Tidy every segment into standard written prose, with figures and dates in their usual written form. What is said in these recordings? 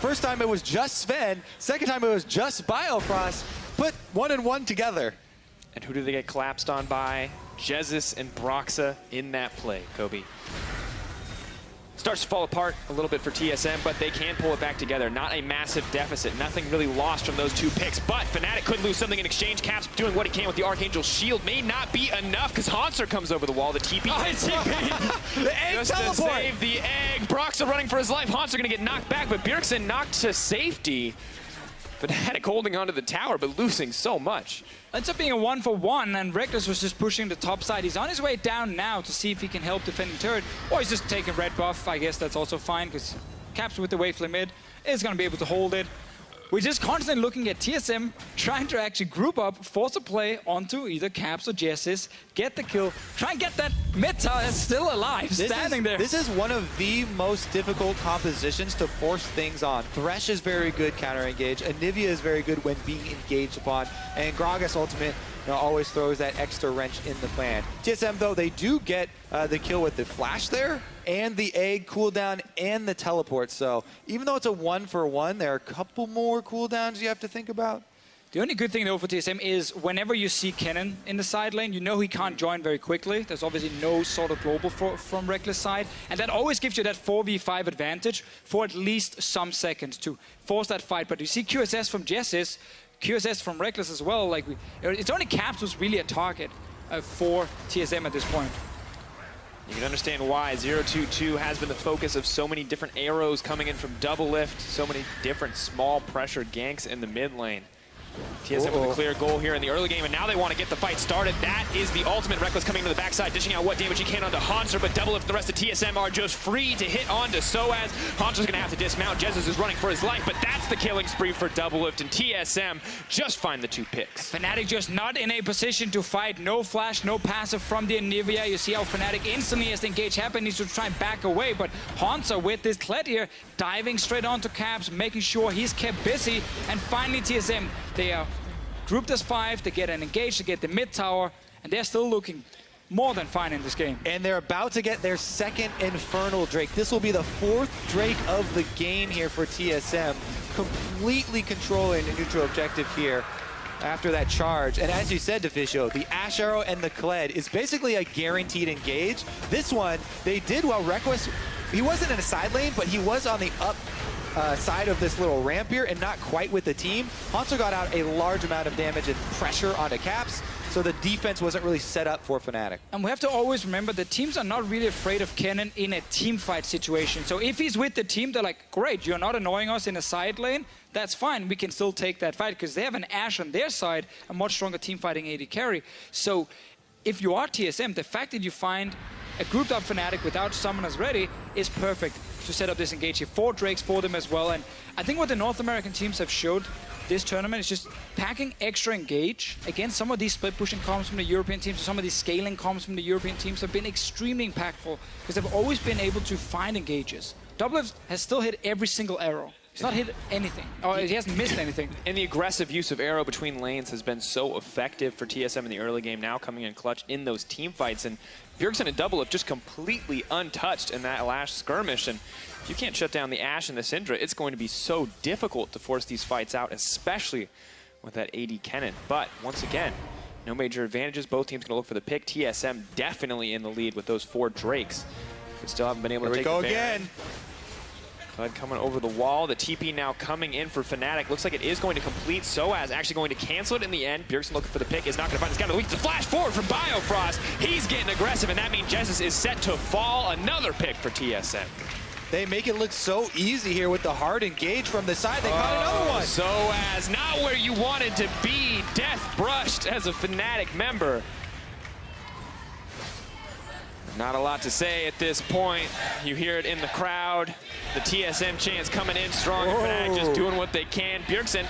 First time it was just Sven. Second time it was just Biofrost. Put 1 and 1 together. And who do they get collapsed on by? Jesus and Broxa in that play, Kobe. Starts to fall apart a little bit for TSM, but they can pull it back together. Not a massive deficit. Nothing really lost from those 2 picks, but Fnatic could lose something in exchange. Caps doing what he can with the Archangel Shield. May not be enough because Hanser comes over the wall. The TP. Oh, TP. The egg just teleport. to save the egg. Broxa running for his life. Hanser going to get knocked back, but Bjergsen knocked to safety. Fnatic holding onto the tower, but losing so much. Ends up being a 1-for-1, and Reckless was just pushing the top side. He's on his way down now to see if he can help defending turret, or he's just taking red buff. I guess that's also fine, because Caps with the Waveflame mid is going to be able to hold it. We're just constantly looking at TSM trying to actually group up, force a play onto either Caps or Jessis, get the kill, try and get that mid tower that's still alive, standing there. This is one of the most difficult compositions to force things on. Thresh is very good counter-engage, Anivia is very good when being engaged upon, and Gragas ultimate always throws that extra wrench in the plan. TSM, though, they do get the kill with the flash there, and the egg cooldown, and the teleport. So even though it's a 1-for-1, there are a couple more cooldowns you have to think about. The only good thing, though, for TSM is whenever you see Kennen in the side lane, you know he can't join very quickly. There's obviously no sort of global from Reckless side, and that always gives you that 4v5 advantage for at least some seconds to force that fight. But you see QSS from Jessis, QSS from Reckless as well. Like it's only Caps who's really a target for TSM at this point. You can understand why 0-2-2 has been the focus of so many different arrows coming in from double lift, so many different small pressure ganks in the mid lane. TSM with a clear goal here in the early game, and now they want to get the fight started. That is the ultimate. Reckless coming to the backside, dishing out what damage he can onto Hanser, but double lift the rest of TSM are just free to hit onto Soaz. Hanser's going to have to dismount. Jesus is running for his life, but that's the killing spree for double lift, and TSM just find the 2 picks. Fnatic just not in a position to fight. No flash, no passive from the Anivia. You see how Fnatic instantly, as the engage happens, needs to try and back away, but Hanser with this Kled here, diving straight onto Caps, making sure he's kept busy, and finally TSM, they are grouped as 5, they get an engage, they get the mid tower, and they're still looking more than fine in this game. And they're about to get their 2nd Infernal Drake. This will be the 4th Drake of the game here for TSM, completely controlling the neutral objective here after that charge. And as you said, Deficio, the Ash Arrow and the Kled is basically a guaranteed engage. This one, they did well. Reckless, he wasn't in a side lane, but he was on the up side of this little ramp here and not quite with the team. Hanser got out a large amount of damage and pressure onto Caps, so the defense wasn't really set up for Fnatic. And we have to always remember that teams are not really afraid of Kennen in a team fight situation. So if he's with the team, they're like, great, you're not annoying us in a side lane, that's fine, we can still take that fight, because they have an Ashe on their side, a much stronger team fighting AD carry. So if you are TSM, the fact that you find a grouped up Fnatic without summoners ready is perfect to set up this engage here. 4 Drakes for them as well, and I think what the North American teams have showed this tournament is just packing extra engage against some of these split pushing comms from the European teams, or some of these scaling comms from the European teams have been extremely impactful because they've always been able to find engages. Double has still hit every single arrow. He's not hit anything, or he hasn't missed anything. And the aggressive use of arrow between lanes has been so effective for TSM in the early game, now coming in clutch in those team fights. And Bjergsen and double lift just completely untouched in that last skirmish. And if you can't shut down the Ashe and the Syndra, it's going to be so difficult to force these fights out, especially with that AD Kennen. But once again, no major advantages. Both teams going to look for the pick. TSM definitely in the lead with those 4 Drakes. But still haven't been able to take Here we the go again. Kled coming over the wall. The TP now coming in for Fnatic. Looks like it is going to complete. Soaz actually going to cancel it in the end. Bjergsen looking for the pick. Is not going to find it. It's got to leak the flash forward from Biofrost. He's getting aggressive, and that means Jesus is set to fall. Another pick for TSM. They make it look so easy here with the hard engage from the side. They caught another one. Soaz, not where you wanted to be. Death brushed as a Fnatic member. Not a lot to say at this point. You hear it in the crowd. The TSM chants coming in strong. Fnatic just doing what they can. Bjergsen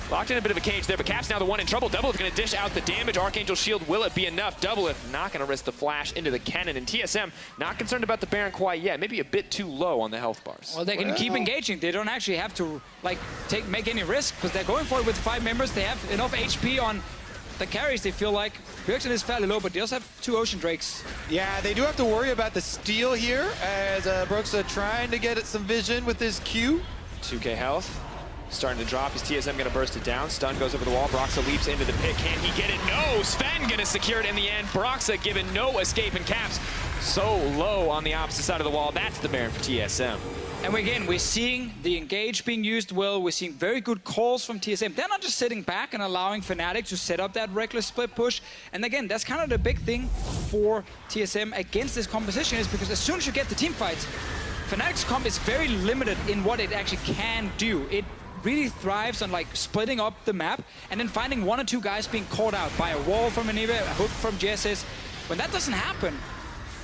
locked in a bit of a cage there, but Cap's now the one in trouble. Double is going to dish out the damage. Archangel Shield, will it be enough? Double if not going to risk the flash into the Kennen. And TSM not concerned about the Baron quite yet. Maybe a bit too low on the health bars. Well, they can keep engaging. They don't actually have to like make any risk because they're going for it with 5 members. They have enough HP on the carries. They feel like Bjergsen is fairly low, but they also have 2 Ocean Drakes. Yeah, they do have to worry about the steal here as Broxa trying to get some vision with his Q. 2K health. Starting to drop. Is TSM going to burst it down? Stun goes over the wall. Broxa leaps into the pit. Can he get it? No! Sven going to secure it in the end. Broxa given no escape, and Caps so low on the opposite side of the wall. That's the Baron for TSM. And again, we're seeing the engage being used well. We're seeing very good calls from TSM. They're not just sitting back and allowing Fnatic to set up that reckless split push. And again, that's kind of the big thing for TSM against this composition, is because as soon as you get the team fights, Fnatic's comp is very limited in what it actually can do. It really thrives on like splitting up the map and then finding one or two guys being caught out by a wall from Anivia, a hook from Jessis. When that doesn't happen,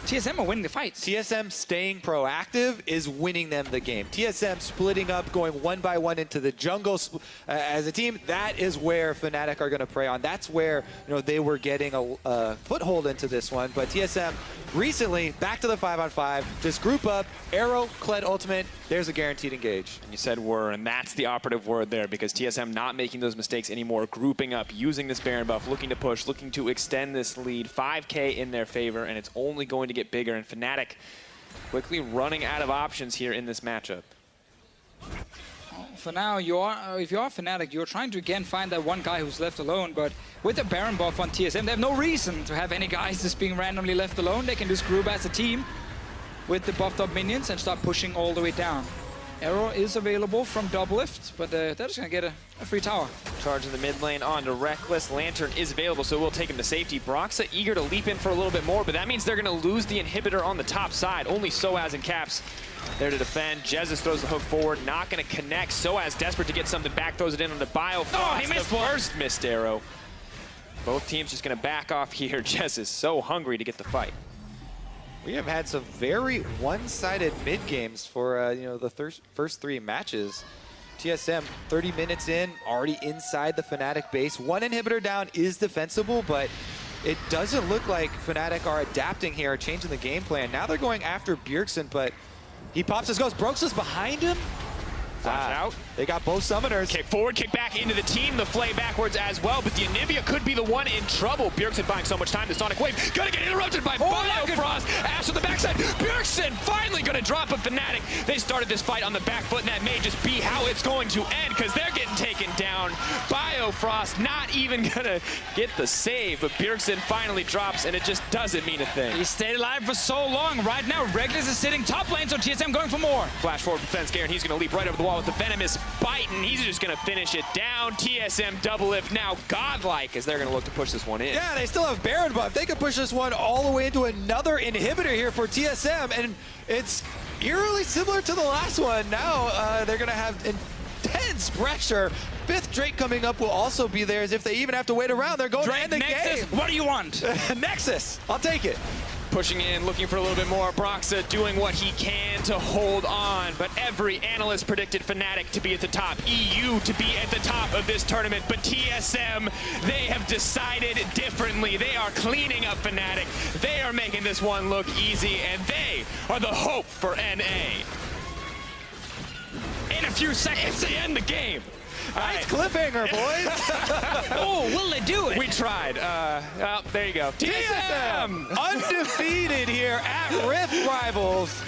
TSM are winning the fights. TSM staying proactive is winning them the game. TSM splitting up, going one by one into the jungle as a team, that is where Fnatic are going to prey on. That's where they were getting a foothold into this one. But TSM recently, back to the 5-on-5, just group up, Arrow, Kled ultimate, there's a guaranteed engage. And you said were, and that's the operative word there, because TSM not making those mistakes anymore, grouping up, using this Baron buff, looking to push, looking to extend this lead, 5K in their favor, and it's only going to get bigger, and Fnatic quickly running out of options here in this matchup. For now, if you are Fnatic, you're trying to again find that one guy who's left alone, but with the Baron buff on TSM, they have no reason to have any guys just being randomly left alone. They can just group as a team with the buffed up minions and start pushing all the way down. Arrow is available from Doublelift, but they're just going to get a free tower. Charge in the mid lane on to Reckless. Lantern is available, so we'll take him to safety. Broxa eager to leap in for a little bit more, but that means they're going to lose the inhibitor on the top side. Only Soaz and Caps there to defend. Jessis throws the hook forward, not going to connect. Soaz desperate to get something back, throws it in on the Bio. Oh, he missed one. First missed arrow. Both teams just going to back off here. Jessis so hungry to get the fight. We have had some very one-sided mid games for the first three matches. TSM 30 minutes in, already inside the Fnatic base. One inhibitor down is defensible, but it doesn't look like Fnatic are adapting here, changing the game plan. Now they're going after Bjergsen, but he pops his ghost. Broxa's behind him. Flash out. They got both summoners. Kick forward, kick back into the team. The flay backwards as well, but the Anivia could be the one in trouble. Bjergsen buying so much time. The Sonic Wave gonna get interrupted by Biofrost. Ash on the backside. Bjergsen finally gonna drop a Fnatic. They started this fight on the back foot, and that may just be how it's going to end, because they're getting taken down. Biofrost not even gonna get the save, but Bjergsen finally drops, and it just doesn't mean a thing. He stayed alive for so long. Right now, Reckless is sitting top lane, so TSM going for more. Flash forward from Fence Garen. He's gonna leap right over the wall with the Venomous Bite, and he's just going to finish it down. TSM Doublelift now godlike as they're going to look to push this one in. Yeah, they still have Baron buff. They can push this one all the way into another inhibitor here for TSM, and it's eerily similar to the last one. Now they're going to have intense pressure. Fifth Drake coming up will also be there, as if they even have to wait around. They're going to end the Nexus, game. what do you want? Nexus, I'll take it. Pushing in, looking for a little bit more. Broxa doing what he can to hold on, but every analyst predicted Fnatic to be at the top, EU to be at the top of this tournament, but TSM, they have decided differently. They are cleaning up Fnatic. They are making this one look easy, and they are the hope for NA. In a few seconds, They end the game. Nice cliffhanger, boys. Oh, will they do it? We tried. Well, there you go. TSM undefeated here at Rift Rivals.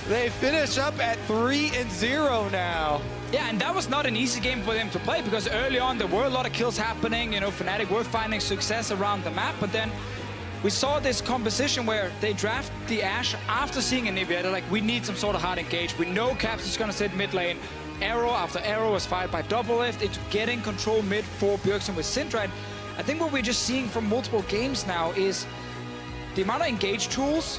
They finish up at 3-0 now. Yeah, and that was not an easy game for them to play, because early on there were a lot of kills happening. Fnatic were finding success around the map, but then we saw this composition where they draft the Ashe after seeing Anivia. They're like, we need some sort of hard engage. We know Caps is going to sit mid lane. Arrow after arrow was fired by Doublelift into getting control mid for Bjergsen with Syndra. I think what we're just seeing from multiple games now is the amount of engage tools